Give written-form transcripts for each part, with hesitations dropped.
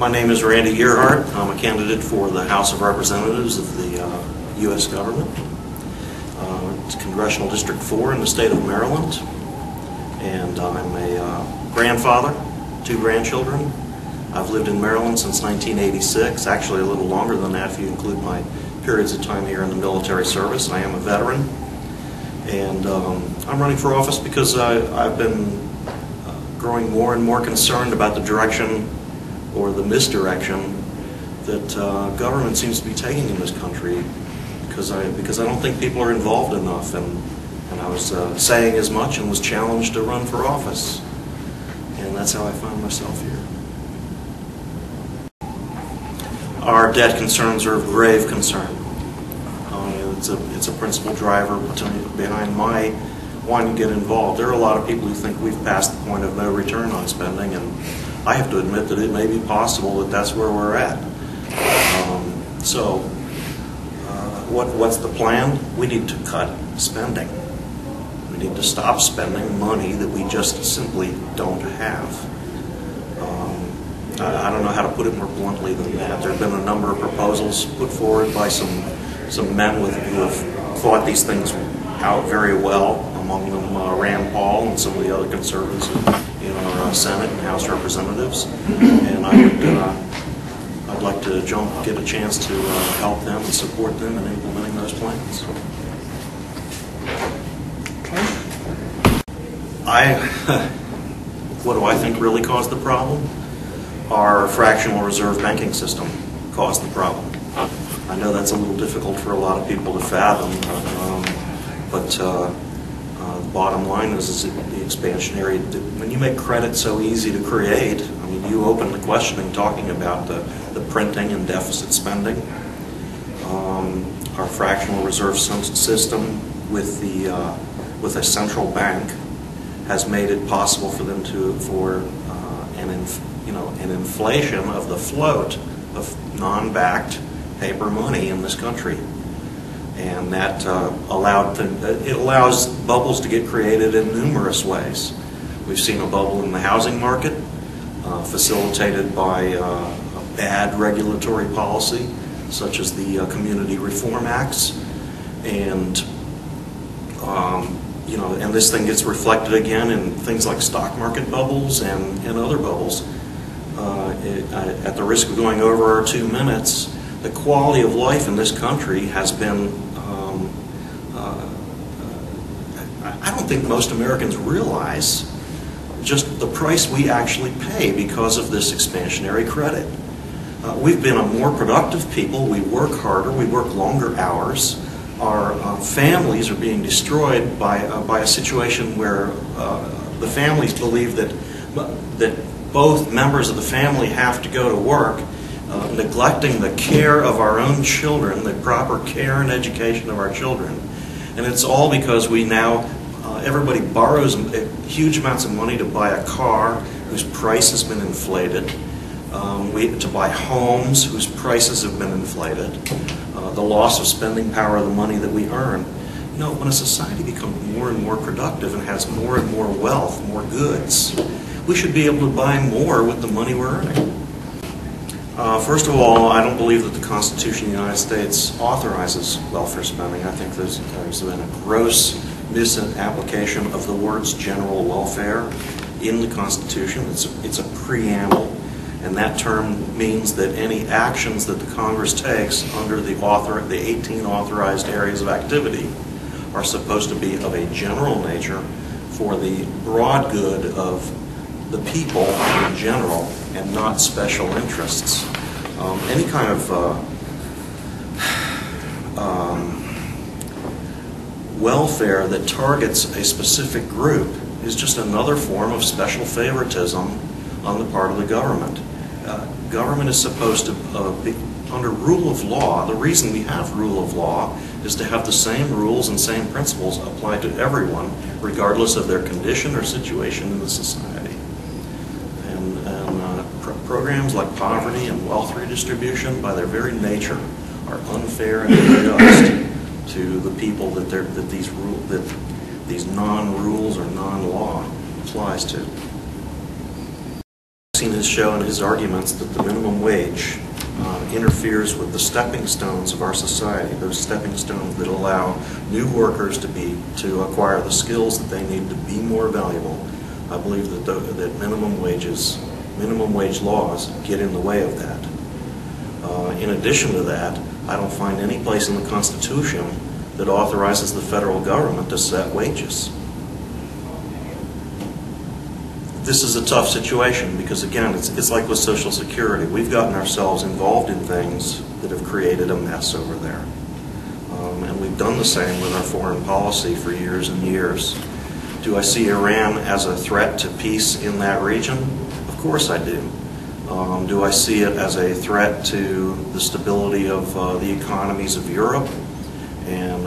My name is Randy Gearhart. I'm a candidate for the House of Representatives of the U.S. government. It's Congressional District 4 in the state of Maryland. And I'm a grandfather, 2 grandchildren. I've lived in Maryland since 1986, actually a little longer than that if you include my periods of time here in the military service. I am a veteran. And I'm running for office because I've been growing more and more concerned about the direction or the misdirection that government seems to be taking in this country, because I don't think people are involved enough, and I was saying as much and was challenged to run for office, and that's how I found myself here. Our debt concerns are of grave concern. It's a principal driver behind my wanting to get involved. There are a lot of people who think we've passed the point of no return on spending, and I have to admit that it may be possible that that's where we're at. What's the plan? We need to cut spending. We need to stop spending money that we just simply don't have. I don't know how to put it more bluntly than that. There have been a number of proposals put forward by some men who have thought these things out very well, among them Rand Paul and some of the other conservatives in our Senate and House Representatives. And I'd like to get a chance to help them and support them in implementing those plans. What do I think really caused the problem? Our fractional reserve banking system caused the problem. I know that's a little difficult for a lot of people to fathom, but the bottom line is the expansionary. When you make credit so easy to create, I mean, you open the questioning talking about the printing and deficit spending. Our fractional reserve system with a central bank has made it possible for them an inflation of the float of non-backed paper money in this country, and that allows bubbles to get created in numerous ways. We've seen a bubble in the housing market, facilitated by a bad regulatory policy, such as the Community Reform Acts, and and this thing gets reflected again in things like stock market bubbles and other bubbles. At the risk of going over our 2 minutes, the quality of life in this country has been, I don't think most Americans realize just the price we actually pay because of this expansionary credit. We've been a more productive people, we work harder, we work longer hours. Our families are being destroyed by a situation where the families believe that both members of the family have to go to work, neglecting the care of our own children, the proper care and education of our children. And it's all because we now, everybody borrows huge amounts of money to buy a car whose price has been inflated, to buy homes whose prices have been inflated, the loss of spending power of the money that we earn. You know, when a society becomes more and more productive and has more and more wealth, more goods, we should be able to buy more with the money we're earning. First of all, I don't believe that the Constitution of the United States authorizes welfare spending. I think there's been a gross misapplication of the words general welfare in the Constitution. It's a preamble, and that term means that any actions that the Congress takes under the 18 authorized areas of activity are supposed to be of a general nature for the broad good of the people in general and not special interests. Any kind of welfare that targets a specific group is just another form of special favoritism on the part of the government. Government is supposed to be under rule of law. The reason we have rule of law is to have the same rules and same principles applied to everyone, regardless of their condition or situation in the society. Programs like poverty and wealth redistribution, by their very nature, are unfair and unjust to the people that these non-rules or non-law applies to. seen his show and his arguments that the minimum wage interferes with the stepping stones of our society, those stepping stones that allow new workers to acquire the skills that they need to be more valuable. I believe that minimum wage laws get in the way of that. In addition to that, I don't find any place in the Constitution that authorizes the federal government to set wages. This is a tough situation because, again, it's like with Social Security. We've gotten ourselves involved in things that have created a mess over there. And we've done the same with our foreign policy for years and years. Do I see Iran as a threat to peace in that region? Of course I do. Do I see it as a threat to the stability of the economies of Europe and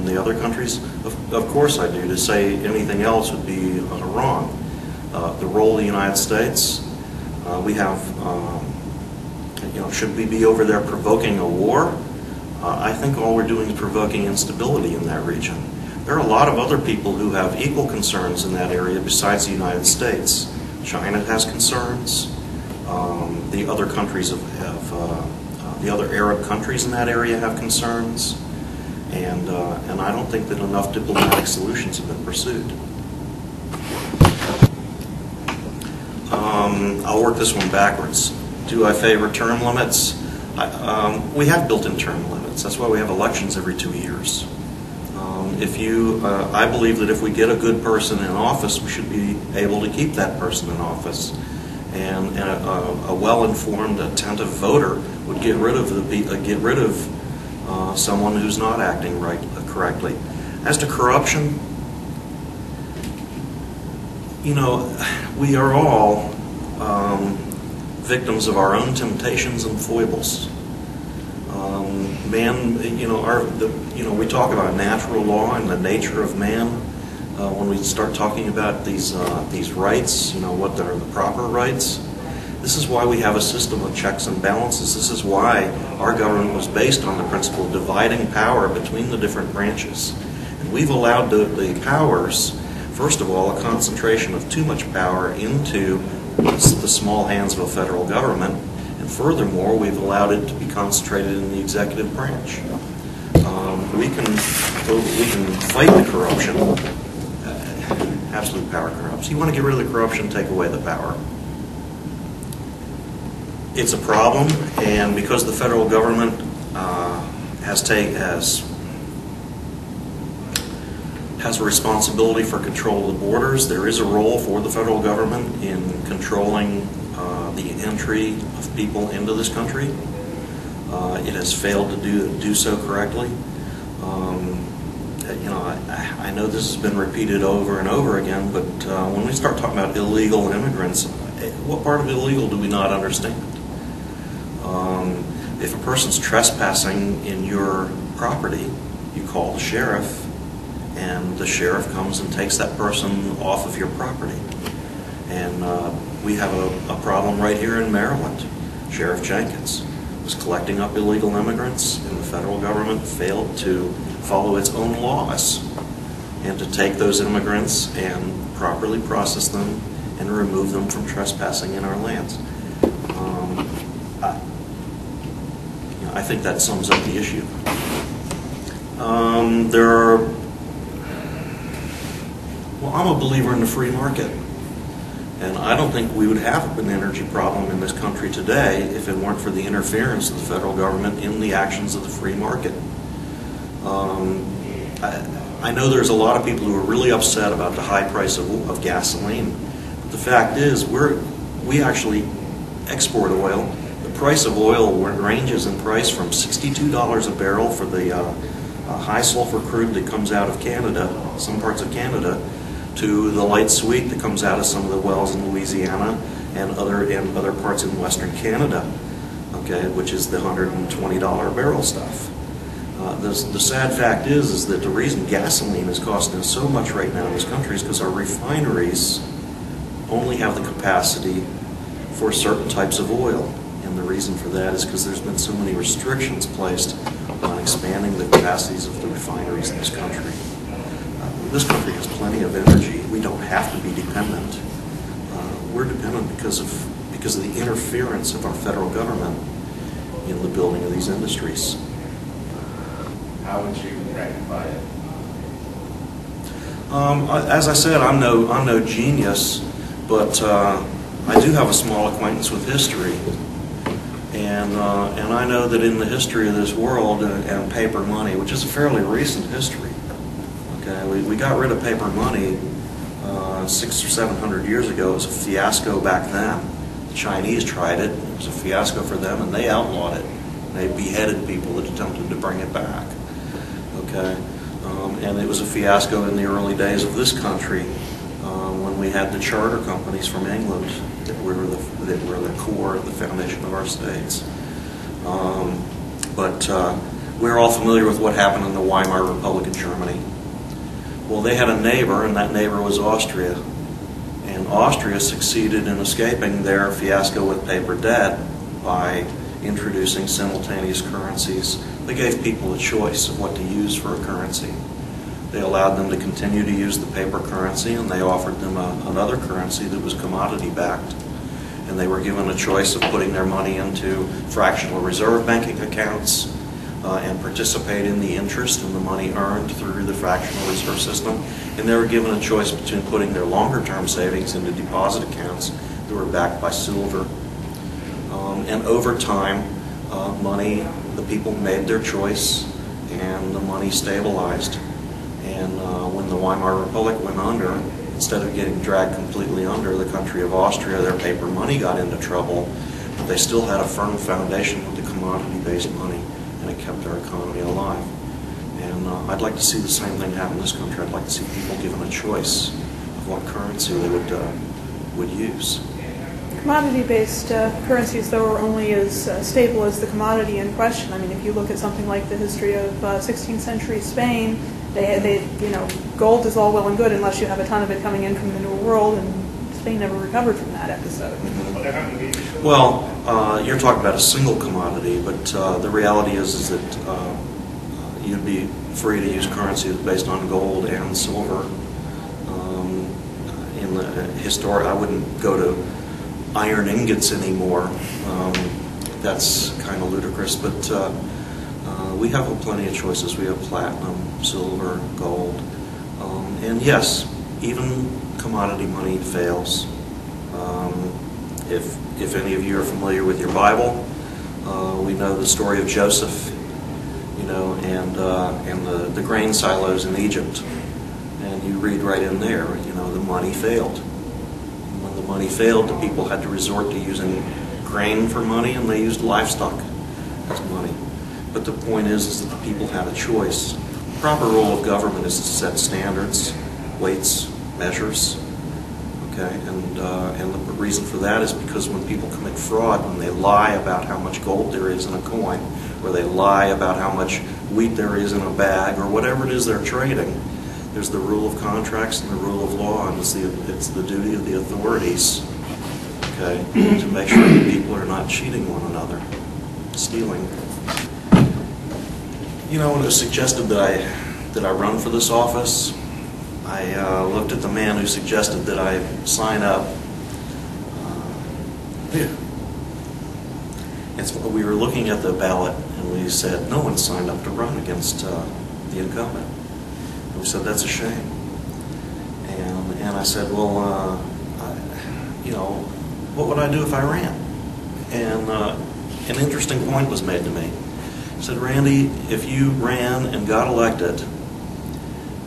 the other countries? Of course I do. To say anything else would be wrong. The role of the United States, we have, should we be over there provoking a war? I think all we're doing is provoking instability in that region. There are a lot of other people who have equal concerns in that area besides the United States. China has concerns. The other countries the other Arab countries in that area have concerns, and I don't think that enough diplomatic solutions have been pursued. I'll work this one backwards. Do I favor term limits? We have built-in term limits. That's why we have elections every 2 years. I believe that if we get a good person in office, we should be able to keep that person in office. And a well-informed, attentive voter would get rid of someone who's not acting correctly. As to corruption, we are all victims of our own temptations and foibles. We talk about natural law and the nature of man. When we start talking about these rights, what are the proper rights. This is why we have a system of checks and balances. This is why our government was based on the principle of dividing power between the different branches. And we've allowed the powers, first of all, a concentration of too much power into the small hands of a federal government, and furthermore, we've allowed it to be concentrated in the executive branch. We can fight the corruption. Absolute power corrupts. You want to get rid of the corruption, take away the power. It's a problem, and because the federal government has a responsibility for control of the borders, there is a role for the federal government in controlling the entry of people into this country. It has failed to do so correctly. I know this has been repeated over and over again, but when we start talking about illegal immigrants, what part of illegal do we not understand? If a person's trespassing in your property, you call the sheriff, and the sheriff comes and takes that person off of your property. And we have a problem right here in Maryland. Sheriff Jenkins was collecting up illegal immigrants, and the federal government failed to follow its own laws and to take those immigrants and properly process them and remove them from trespassing in our lands. I think that sums up the issue. I'm a believer in the free market, and I don't think we would have an energy problem in this country today if it weren't for the interference of the federal government in the actions of the free market. I know there's a lot of people who are really upset about the high price of gasoline, but the fact is we actually export oil. The price of oil ranges in price from $62 a barrel for the high sulfur crude that comes out of Canada, some parts of Canada, to the light sweet that comes out of some of the wells in Louisiana and other parts in Western Canada, okay, which is the $120 barrel stuff. The sad fact is that the reason gasoline is costing us so much right now in this country is because our refineries only have the capacity for certain types of oil. And the reason for that is because there's been so many restrictions placed on expanding the capacities of the refineries in this country. This country has plenty of energy. We don't have to be dependent. We're dependent because because of the interference of our federal government in the building of these industries. How would you rectify it? As I said, I'm no genius, but I do have a small acquaintance with history, and I know that in the history of this world and paper money, which is a fairly recent history, okay, we got rid of paper money 600 or 700 years ago. It was a fiasco back then. The Chinese tried it. It was a fiasco for them, and they outlawed it. They beheaded people that attempted to bring it back. Okay, and it was a fiasco in the early days of this country when we had the charter companies from England that were the core of the foundation of our states. But we're all familiar with what happened in the Weimar Republic of Germany. Well, they had a neighbor, and that neighbor was Austria. And Austria succeeded in escaping their fiasco with paper debt by introducing simultaneous currencies. They gave people a choice of what to use for a currency. They allowed them to continue to use the paper currency, and they offered them another currency that was commodity-backed. And they were given a choice of putting their money into fractional reserve banking accounts and participate in the interest and the money earned through the fractional reserve system. And they were given a choice between putting their longer-term savings into deposit accounts that were backed by silver. And over time, the people made their choice, and the money stabilized. And when the Weimar Republic went under, instead of getting dragged completely under, the country of Austria, their paper money got into trouble, but they still had a firm foundation with the commodity-based money, and it kept our economy alive. And I'd like to see the same thing happen in this country. I'd like to see people given a choice of what currency they would use. Commodity-based currencies, though, are only as stable as the commodity in question. I mean, if you look at something like the history of 16th century Spain, gold is all well and good unless you have a ton of it coming in from the New World, and Spain never recovered from that episode. Well, you're talking about a single commodity, but the reality is that you'd be free to use currency that's based on gold and silver. In the I wouldn't go to iron ingots anymore. That's kind of ludicrous, but we have plenty of choices. We have platinum, silver, gold, and yes, even commodity money fails. If any of you are familiar with your Bible, we know the story of Joseph, and the grain silos in Egypt, and you read right in there, the money failed. When the money failed, the people had to resort to using grain for money, and they used livestock as money. But the point is that the people had a choice. The proper role of government is to set standards, weights, measures. Okay, and the reason for that is because when people commit fraud, when they lie about how much gold there is in a coin, or they lie about how much wheat there is in a bag, or whatever it is they're trading, there's the rule of contracts and the rule of law, and it's the duty of the authorities, okay, to make sure that people are not cheating one another, stealing. When it was suggested that I run for this office, I looked at the man who suggested that I sign up. We were looking at the ballot, and we said, no one signed up to run against the incumbent. And we said, that's a shame. And I said, well, what would I do if I ran? And an interesting point was made to me. He said, Randy, if you ran and got elected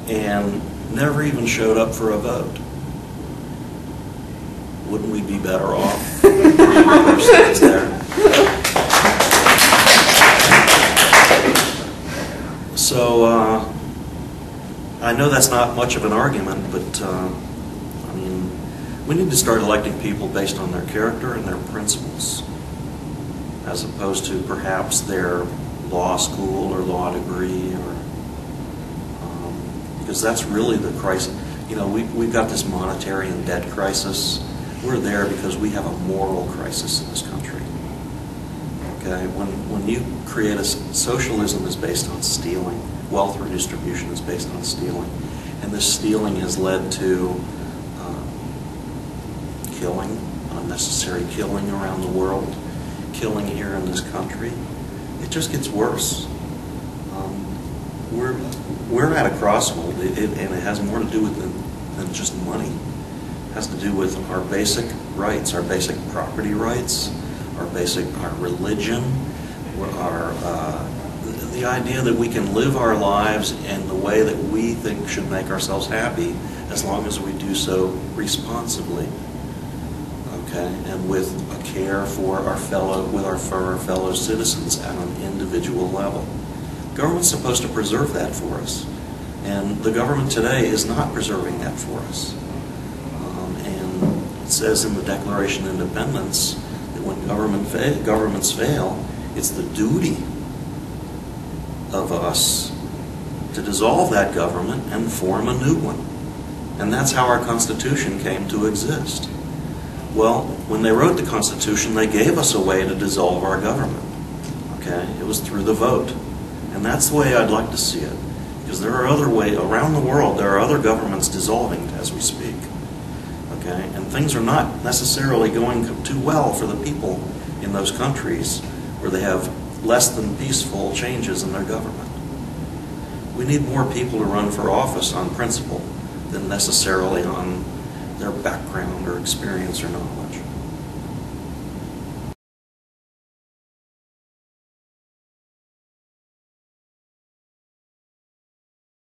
and never even showed up for a vote, wouldn't we be better off? There. So I know that's not much of an argument, but we need to start electing people based on their character and their principles, as opposed to perhaps their law school or law degree, or because that's really the crisis. We've got this monetary and debt crisis. We're there because we have a moral crisis in this country. Okay, when you create socialism is based on stealing, wealth redistribution is based on stealing, and this stealing has led to killing, unnecessary killing around the world, killing here in this country. It just gets worse. We're at a crossroad, and it has more to do with than just money. It has to do with our basic rights, our basic property rights, our religion, the idea that we can live our lives in the way that we think should make ourselves happy, as long as we do so responsibly, okay, and with a care for our fellow citizens at an individual level. Government's supposed to preserve that for us, and the government today is not preserving that for us. And it says in the Declaration of Independence that when governments fail, it's the duty of us to dissolve that government and form a new one. And that's how our Constitution came to exist. Well, when they wrote the Constitution, they gave us a way to dissolve our government. Okay? It was through the vote. And that's the way I'd like to see it. Because there are other ways, around the world, there are other governments dissolving as we speak. Okay? And things are not necessarily going too well for the people in those countries where they have less than peaceful changes in their government. We need more people to run for office on principle than necessarily on their background or experience or knowledge.